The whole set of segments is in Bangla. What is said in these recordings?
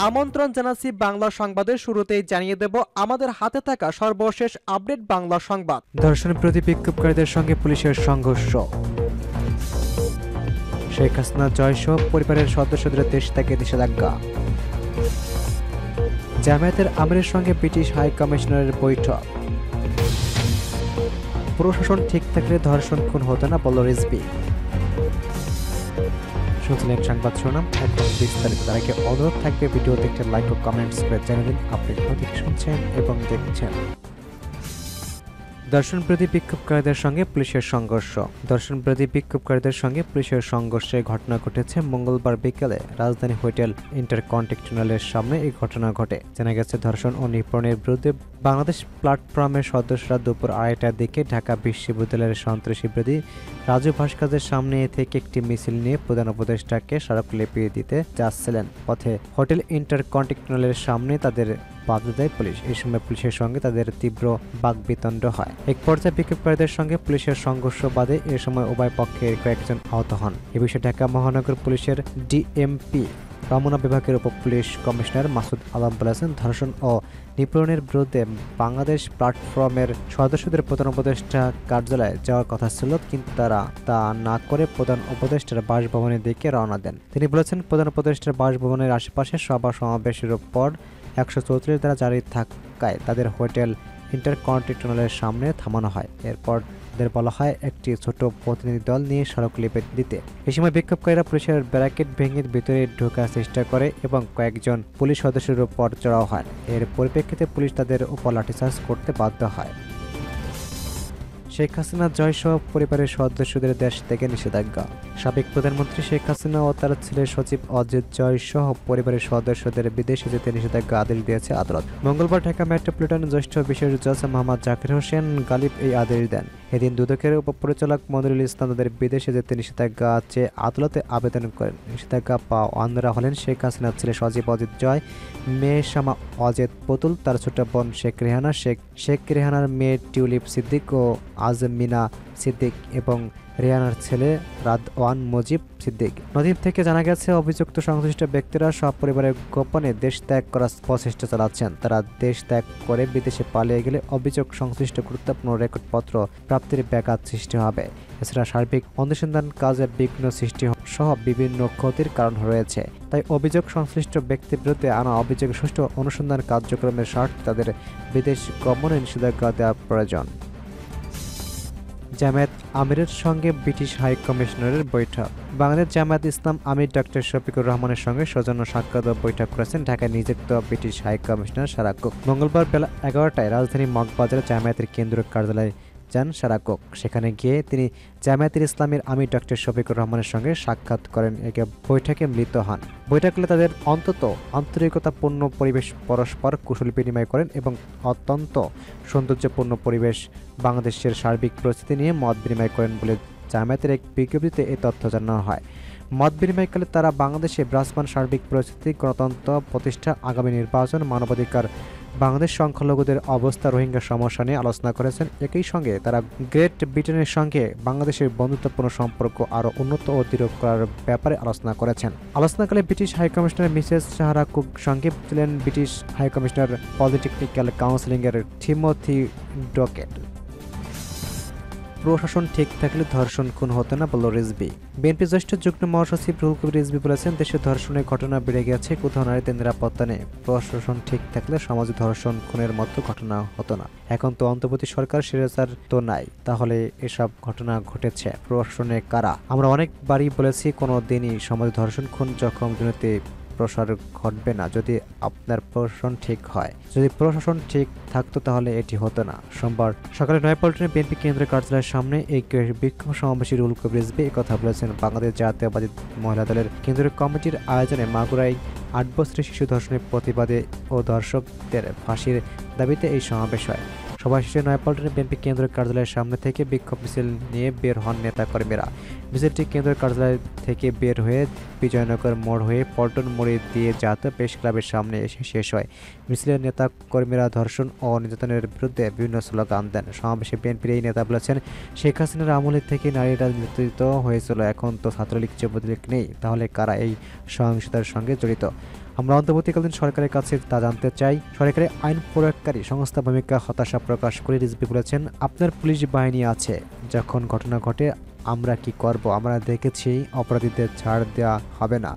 আমন্ত্রণ জানাচ্ছি বাংলা সংবাদের শুরুতেই জানিয়ে দেব আমাদের হাতে থাকা সর্বশেষ আপডেট বাংলা সংবাদ। ধর্ষণ প্রতি বিক্ষোভকারীদের সঙ্গে পুলিশের সংঘর্ষ। শেখ হাসিনা জয়সহ পরিবারের সদস্যদের দেশ থেকে নিষেধাজ্ঞা। জামায়াতের আমিরের সঙ্গে ব্রিটিশ হাই কমিশনারের বৈঠক। প্রশাসন ঠিক থাকলে ধর্ষণ খুন হতো না, বলল রিজভী। শুনছিলেন সংবাদ শিরোনাম, এখন বিস্তারিত। তার আগে অনুরোধ থাকবে ভিডিও দেখতে লাইক ও কমেন্টস করে জানিয়ে দিন আপনি কোথা থেকে শুনছেন এবং দেখছেন। ধর্ষণ বিরোধী বিক্ষোভকারীদের সঙ্গে পুলিশের সংঘর্ষ। ধর্ষণ বিরোধী বিক্ষোভকারীদের সঙ্গে পুলিশের সংঘর্ষে ঘটনা ঘটেছে মঙ্গলবার বিকেলে রাজধানী হোটেল ইন্টারকন্টিনেন্টালের সামনে। এই ঘটনা ঘটে। জানা গেছে, ধর্ষণ ও নিপীড়নের বিরুদ্ধে বাংলাদেশ প্ল্যাটফর্মের সদস্যরা দুপুর 2:30টার দিকে ঢাকা বিশ্ববিদ্যালয়ের সন্ত্রাসী বিরোধী রাজু ভাস্কর্যের সামনে থেকে একটি মিছিল নিয়ে প্রধান উপদেষ্টাকে স্মারকলিপি দিতে যাচ্ছিলেন। পথে হোটেল ইন্টারকন্টিনেন্টালের সামনে তাদের বাধা দেয় পুলিশ। এই সময় পুলিশের সঙ্গে তাদের তীব্র বাকবিতণ্ড হয়। এক পর্যায়ে বিক্ষোভকারীদের সঙ্গে পুলিশের সংঘর্ষ বাধে। এ সময় উভয় পক্ষের কয়েকজন আহত হন। এ বিষয়ে ঢাকা মহানগর পুলিশের ডিএমপি রমনা বিভাগের উপ পুলিশ কমিশনার মাসুদ আলম বলেছেন, ধর্ষণ ও নিপীড়নের বিরুদ্ধে বাংলাদেশ প্ল্যাটফর্মের সদস্যদের প্রধান উপদেষ্টা কার্যালয়ে যাওয়ার কথা ছিল, কিন্তু তারা তা না করে প্রধান উপদেষ্টার বাসভবনের দিকে রওনা দেন। তিনি বলেছেন, প্রধান উপদেষ্টার বাসভবনের আশেপাশে সভা সমাবেশের পর 134 দ্বারা জারি থাকায় তাদের হোটেল ইন্টারকন্টিনেন্টালের সামনে থামানো হয়। এরপর তাদের বলা হয় একটি ছোট প্রতিনিধি দল নিয়ে স্মারকলিপি দিতে। এই সময় বিক্ষোভকারীরা পুলিশের ব্যারিকেড ভেঙে ভিতরে ঢোকার চেষ্টা করে এবং কয়েকজন পুলিশ সদস্যের উপর চড়াও হয়। এর পরিপ্রেক্ষিতে পুলিশ তাদের উপর লাঠিচার্জ করতে বাধ্য হয়। শেখ হাসিনা জয়সহ পরিবারের সদস্যদের দেশ থেকে নিষেধাজ্ঞা। সাবেক প্রধানমন্ত্রী শেখ হাসিনা ও তার ছেলে সচিব অজিত জয়সহ পরিবারের সদস্যদের বিদেশে যেতে নিষেধাজ্ঞা আদেশ দিয়েছে আদালত। মঙ্গলবার ঢাকা মেট্রোপলিটন জ্যেষ্ঠ বিশেষ জজ মোহাম্মদ জাকির হোসেন গালিব এই আদেশ দেন। এদিন দুদকের উপপরিচালক মনিরুল ইসলাম তাদের বিদেশে যেতে নিষেধাজ্ঞা চেয়ে আদালতে আবেদন করেন। নিষেধাজ্ঞা পাওয়া অন্যরা হলেন শেখ হাসিনার ছেলে সচিব অজিত জয়, মেয়ে শামা অজেদ পুতুল, তার ছোট বোন শেখ রেহানা, শেখ রেহানার মেয়ে টিউলিপ সিদ্দিক ও আজমিনা সিদ্দিক এবং রেহানার ছেলে রাদওয়ান মুজিব সিদ্দিক। নদীর থেকে জানা গেছে, অভিযুক্ত সংশ্লিষ্ট ব্যক্তিরা সব পরিবারের গোপনে দেশ ত্যাগ করার প্রচেষ্টা চালাচ্ছেন। তারা দেশ ত্যাগ করে বিদেশে পালিয়ে গেলে অভিযোগ সংশ্লিষ্ট গুরুত্বপূর্ণ রেকর্ডপত্র প্রাপ্তির ব্যাঘাত সৃষ্টি হবে। এছাড়া সার্বিক অনুসন্ধান কাজে বিঘ্ন সৃষ্টি সহ বিভিন্ন ক্ষতির কারণ রয়েছে। তাই অভিযোগ সংশ্লিষ্ট ব্যক্তির বিরুদ্ধে আনা অভিযোগ সুষ্ঠু অনুসন্ধান কার্যক্রমের স্বার্থে তাদের বিদেশ গমনে নিষেধাজ্ঞা দেওয়া প্রয়োজন। জামায়াত আমিরের সঙ্গে ব্রিটিশ হাই কমিশনারের বৈঠক। বাংলাদেশ জামায়াত ইসলাম আমির ডক্টর শফিকুর রহমানের সঙ্গে সৌজন্য সাক্ষাৎ ও বৈঠক করেছেন ঢাকায় নিযুক্ত British high commissioner Sarah Cook. মঙ্গলবার বেলা 11টায় রাজধানী মগবাজারে জামায়াতের কেন্দ্রীয় কার্যালয়ে যান সারা কুক। সেখানে গিয়ে তিনি জামায়াতের ইসলামের আমির ডক্টর শফিকুর রহমানের সঙ্গে সাক্ষাৎ করেন। একে বৈঠকে মিলিত হন। বৈঠকে তাদের অন্তত আন্তরিকতাপূর্ণ পরিবেশ পরস্পর কুশল বিনিময় করেন এবং অত্যন্ত সৌন্দর্যপূর্ণ পরিবেশ বাংলাদেশের সার্বিক পরিস্থিতি নিয়ে মত বিনিময় করেন বলে জামায়াতের এক বিজ্ঞপ্তিতে এই তথ্য জানানো হয়। মত বিনিময়কালে তারা বাংলাদেশে বিরাজমান সার্বিক পরিস্থিতি, গণতন্ত্র প্রতিষ্ঠা, আগামী নির্বাচন, মানবাধিকার, বাংলাদেশ সংখ্যালঘুদের অবস্থা, রোহিঙ্গা সমস্যা নিয়ে আলোচনা করেছেন। একই সঙ্গে তারা গ্রেট ব্রিটেনের সঙ্গে বাংলাদেশের বন্ধুত্বপূর্ণ সম্পর্ক আরও উন্নত ও দৃঢ় করার ব্যাপারে আলোচনা করেছেন। আলোচনাকালে British high commissioner Mrs Sarah Cook সঙ্গে ছিলেন ব্রিটিশ হাইকমিশনার পলিটেকনিক্যাল কাউন্সিলের টিমোথি ডকেট। প্রশাসন ঠিক থাকলে ধর্ষণ খুন হতো না, বলল রিজভী। বিএনপি জ্যেষ্ঠ যুগ্ম মহাসচিব রুহুল কবির রিজভী বলেছেন, দেশে ধর্ষণের ঘটনা বেড়ে গেছে, কোথাও নারীদের নিরাপত্তা নেই। প্রশাসন ঠিক থাকলে সমাজে ধর্ষণ খুনের মতো ঘটনা হতো না। এখন তো অন্তর্বর্তী সরকার, স্বৈরাচার তো নাই, তাহলে এসব ঘটনা ঘটেছে প্রশাসনে কারা? আমরা অনেকবারই বলেছি, কোনো দিনই সমাজে ধর্ষণ, খুন, জখম, দুর্নীতি প্রসার ঘটবে না যদি আপনার প্রশাসন ঠিক হয়। যদি প্রশাসন ঠিক থাকতো তাহলে এটি হতো না। সোমবার সকালে নয়াপল্টনে বিএনপি কেন্দ্রীয় কার্যালয়ের সামনে এই বিক্ষোভ সমাবেশে রুহুল কবির রিজভী একথা বলেছেন। বাংলাদেশ জাতীয়তাবাদী মহিলা দলের কেন্দ্রীয় কমিটির আয়োজনে মাগুরায় 8 বছরের শিশু ধর্ষণের প্রতিবাদে ও দর্শকদের ফাঁসির দাবিতে এই সমাবেশ হয়। সভা শেষে নয়াপল্টনে বিএনপি কেন্দ্রীয় কার্যালয়ের সামনে থেকে বিক্ষোভ মিছিল নিয়ে বের হন নেতাকর্মীরা। মিছিলটি কেন্দ্রীয় কার্যালয় থেকে বের হয়ে বিজয়নগর মোড় হয়ে পল্টন মোড়ে দিয়ে জাতীয় প্রেস ক্লাবের সামনে এসে শেষ হয়। মিছিলের নেতাকর্মীরা ধর্ষণ ও নির্যাতনের বিরুদ্ধে বিভিন্ন স্লোগান দেন। সমাবেশে বিএনপির এই নেতা বলেছেন, শেখ হাসিনার আমলের থেকে নারীরা নির্যাতিত হয়েছিল, এখন তো ছাত্রলীগ যুবলীগ নেই, তাহলে কারা এই সহিংসতার সঙ্গে জড়িত? আমরা অন্তর্বর্তীকালীন সরকারের কাছে তা জানতে চাই। সরকারি আইন প্রয়োগকারী সংস্থা ভূমিকা হতাশা প্রকাশ করে রিজভী বলেছেন, আপনার পুলিশ বাহিনী আছে, যখন ঘটনা ঘটে আমরা কি করব? আমরা দেখেছি অপরাধীদের ছাড় দেওয়া হবে না।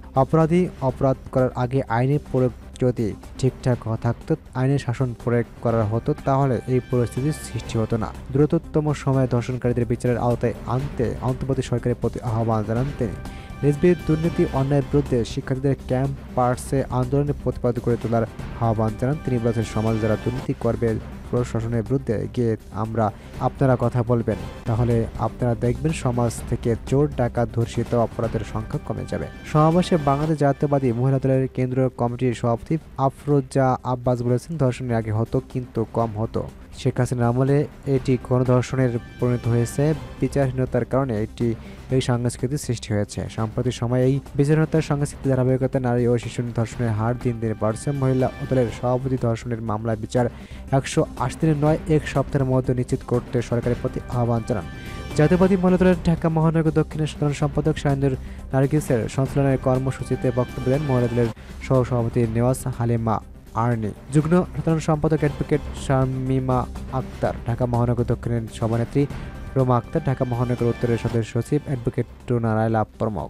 অপরাধ করার আগে আইনের প্রয়োগ যদি ঠিকঠাক থাকতো, আইনের শাসন প্রয়োগ করা হতো, তাহলে এই পরিস্থিতির সৃষ্টি হতো না। দ্রুততম সময়ে ধর্ষণকারীদের বিচারের আওতায় আনতে অন্তর্বর্তী সরকারের প্রতি আহ্বান জানান তিনি। রিজভীর দুর্নীতি অন্যায়ের বিরুদ্ধে শিক্ষার্থীদের ক্যাম্পাসে আন্দোলনের প্রতিবাদ করে তোলার আহ্বান জানান তিনি। বলেছেন, সমাজ যারা দুর্নীতি করবে প্রশাসনের বিরুদ্ধে গিয়ে আপনারা কথা বলবেন, তাহলে আপনারা দেখবেন সমাজ থেকে চোর ডাকাত ধর্ষিত অপরাধের সংখ্যা কমে যাবে। সমাবেশে বাংলাদেশ জাতীয়তাবাদী মহিলা দলের কেন্দ্রীয় কমিটির সভাপতি আফরোজা আব্বাস বলেছেন, ধর্ষণের আগে হতো কিন্তু কম হতো। শেখ হাসিনার আমলে এটি গণধর্ষণের পরিণত হয়েছে। বিচারহীনতার কারণে এই সংস্কৃতির সৃষ্টি হয়েছে। সাম্প্রতিক সময়ে এই বিচারহীনতার সংস্কৃতি ধারাবাহিকতা নারী ও শিশু ধর্ষণের হার দিন দিন বাড়ছে। মহিলা দলের সভাপতি ধর্ষণের মামলার বিচার 180 দিনের নয়, এক সপ্তাহের মধ্যে নিশ্চিত করতে সরকারের প্রতি আহ্বান জানান। জাতীয়বাদী মহিলা দলের ঢাকা মহানগর দক্ষিণের সাধারণ সম্পাদক শাহিনুর নার্গিসের সঞ্চালনায় কর্মসূচিতে বক্তব্য দেন মহিলা দলের সহসভাপতি নেওয়াজ হালিমা আর্নি, যুগ্ম সাধারণ সম্পাদক অ্যাডভোকেট শামিমা আক্তার, ঢাকা মহানগর দক্ষিণের সভানেত্রী রোমা আক্তার, ঢাকা মহানগর উত্তরের সদস্য সচিব অ্যাডভোকেট টুনা রায়লা প্রমুখ।